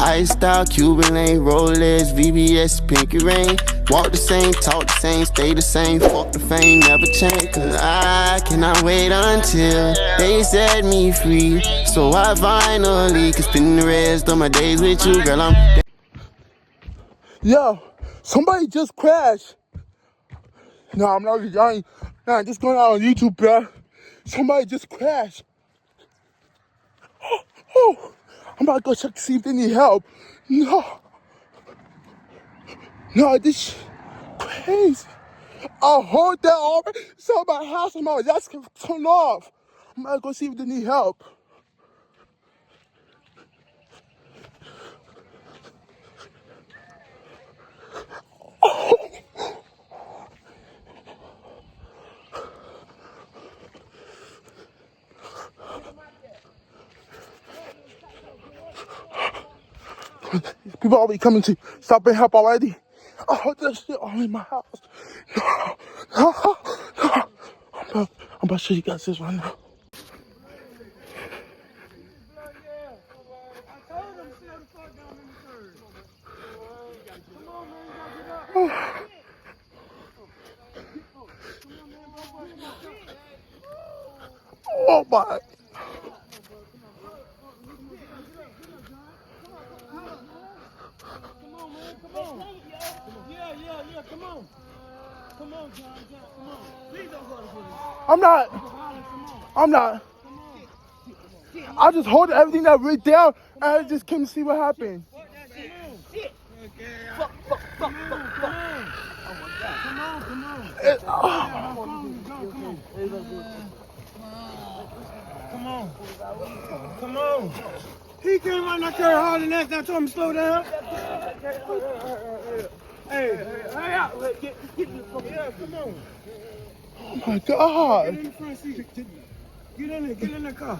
Iced out, Cuban lane, Rolex, VBS, pinky ring. Walk the same, talk the same, stay the same. Fuck the fame, never change. Cause I cannot wait until they set me free. So I finally can spend the rest of my days with you, girl. Yo, somebody just crashed. No, I'm not lying. Nah, just going out on YouTube, bro. Somebody just crashed. Oh, I'm about to go check to see if they need help. No, this crazy. I heard that already. So my house and my that's turned off. I'm about to go see if they need help. People already coming to stop and help already. I heard that shit all in my house. No. I'm about to show you guys this right now. Oh my. Yeah, come on. Come on, John, come on. Please don't go to police. I'm not. I just hold everything that right down and I just came to see what happened. Fuck. Come on. He came out and carried hard and that. I told him to slow down. Hey, hurry up. Get come on. Oh my God. Get in the front seat. Get in the car.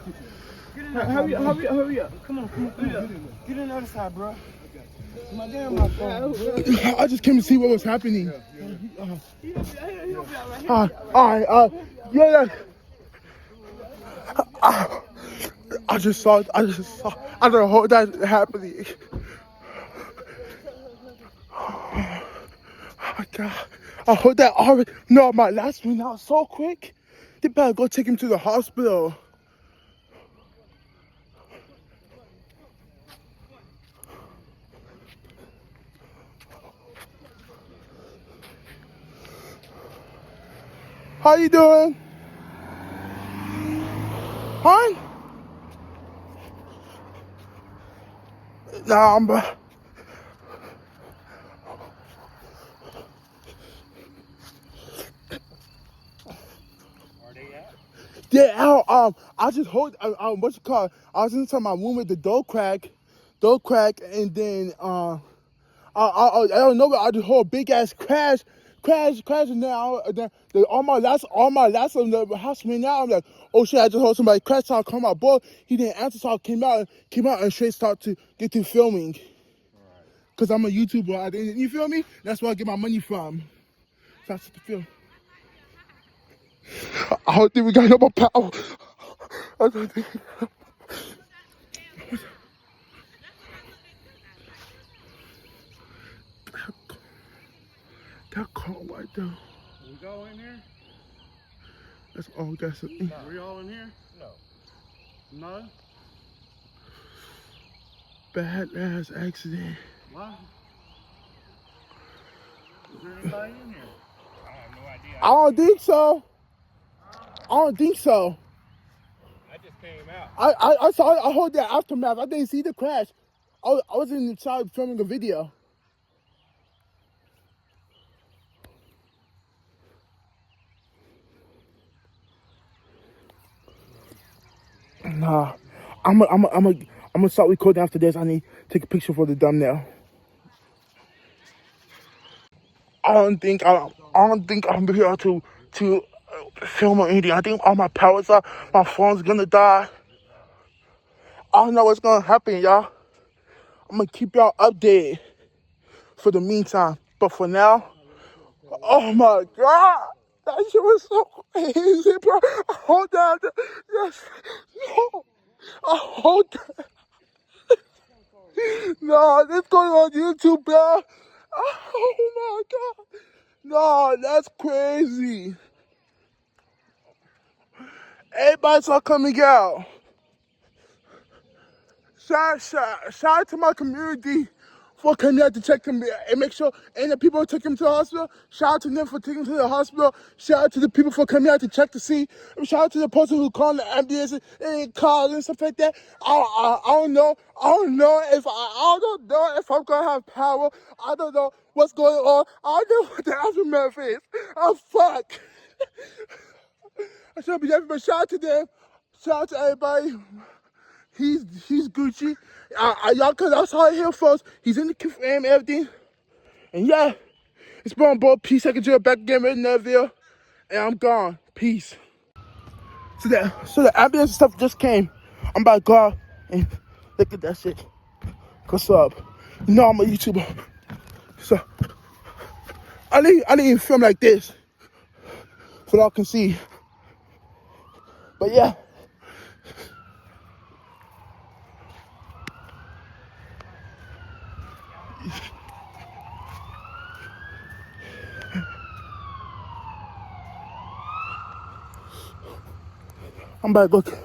Get in there. Hurry up. Come on, hurry up. Get in the other side, bro. My damn phone. I just came to see what was happening. He'll be all right. Yeah. I just don't hold that happening. Oh my God. I heard that already. No, my last one out so quick. They better go take him to the hospital. How you doing? Huh? Nah, I'm Yeah, I just hold, what's it called? I was inside my room with the door crack, and then, I don't know, but I just hold a big ass crash, and then, all my last of the house went out. I'm like, oh shit, I just heard somebody crash, so I called my boy. He didn't answer, so I came out and straight start to get to filming. Cause I'm a YouTuber, you feel me? That's where I get my money from. So I have to film. I don't think we got no more power. I don't think. That car right there. We all in here? That's all gasoline. We all in here? No. No? Bad ass accident. What? Is there anybody in here? I have no idea. I don't think so. I just came out. I heard that aftermath. I didn't see the crash. I was inside filming a video. Nah, I'm gonna start recording after this. I need to take a picture for the thumbnail. I don't think I'm be able to film or anything. I think all my powers are. My phone's gonna die. I don't know what's gonna happen, y'all. I'm gonna keep y'all updated for the meantime. But for now, oh my God, that shit was so crazy, bro. Hold that. Yes. No. Hold that. No, this going on YouTube, bro. Oh my God. No, that's crazy. Everybody start coming out. Shout out to my community for coming out to check him and make sure, and the people who took him to the hospital, shout out to them for taking him to the hospital. Shout out to the people for coming out to check to see. Shout out to the person who called the ambulance and called and stuff like that. I don't know. I don't know if I'm gonna have power. I don't know what's going on. I don't know what the aftermath is. Oh fuck. I should be there, but shout out to them. Shout out to everybody. He's Gucci. Y'all, cause I saw it here first. He's in the frame, everything. And yeah, it's been both. Peace. Second year back again in Neville. And I'm gone. Peace. So the ambulance and stuff just came. I'm about to go out and look at that shit. What's up? You know I'm a YouTuber. So I didn't even film like this. So y'all can see. But yeah. I'm about to look.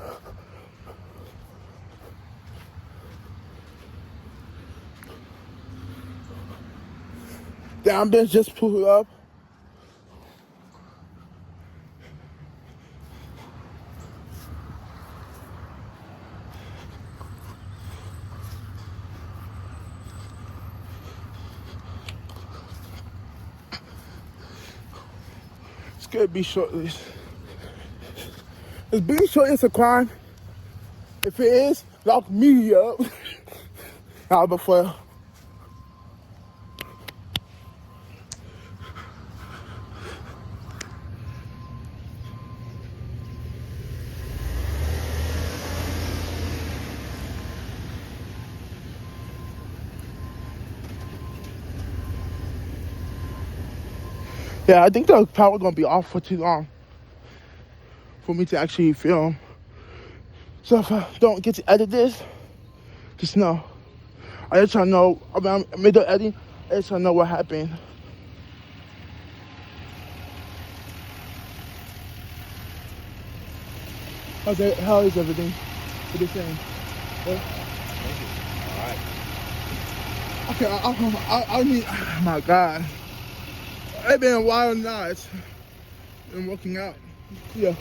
The ambulance just pulled up. It's gonna be shortlist. Is being shortlist a crime? If it is, lock me up. Out before. Yeah, I think the power gonna be off for too long for me to actually film. So if I don't get to edit this, just know. I just trying to know, I'm middle editing, I just trying to know what happened. How is everything? What are you saying? What? All right. Okay, I need, oh my God. It's been a while now. It's been working out. Yeah.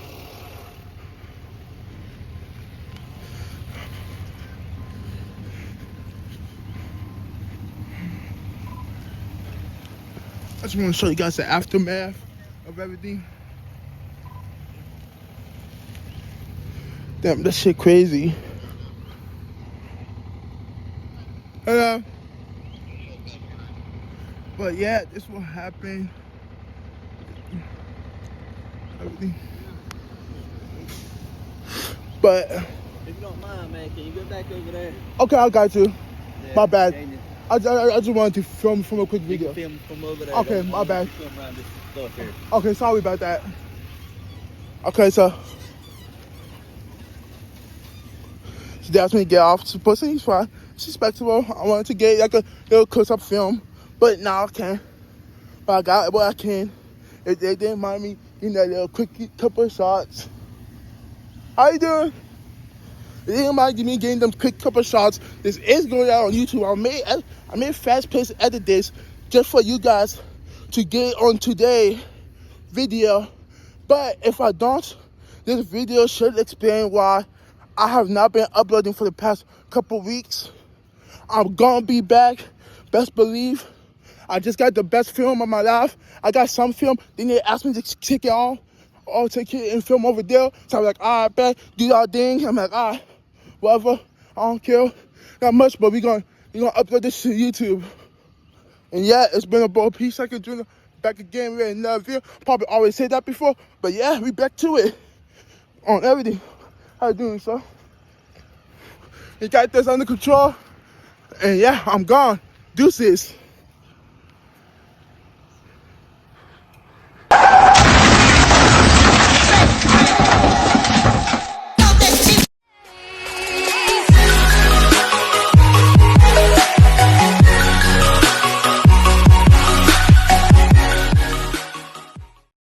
I just want to show you guys the aftermath of everything. Damn, that shit crazy. Hello. But yeah, this will happen. Everything. But if you don't mind, man, can you get back over there? Okay, I got you. Yeah, My bad. I just wanted to film a quick video. You can film from over there. Okay, my bad. Film around this stuff here. Okay, sorry about that. Okay, so they asked me to get off. But he's fine. It's respectable. I wanted to get like a little close-up film, but now I can't. But I got what I can. If they didn't mind me getting that little quick couple of shots. How you doing? They didn't mind me getting them quick couple of shots. This is going out on YouTube. I made fast-paced edit this just for you guys to get on today's video. But if I don't, this video should explain why I have not been uploading for the past couple weeks. I'm gonna be back, best believe. I just got the best film of my life. I got some film, then they asked me to take it all, or take it and film over there. So I was like, all right, bet, do y'all thing. I'm like, all right, whatever, I don't care. Not much, but we gonna upload this to YouTube. And yeah, it's been a ball piece. Second Junior back again. We're in another video. Probably always said that before, but yeah, we back to it on everything. How you doing, sir? You got this under control. And yeah, I'm gone. Deuces.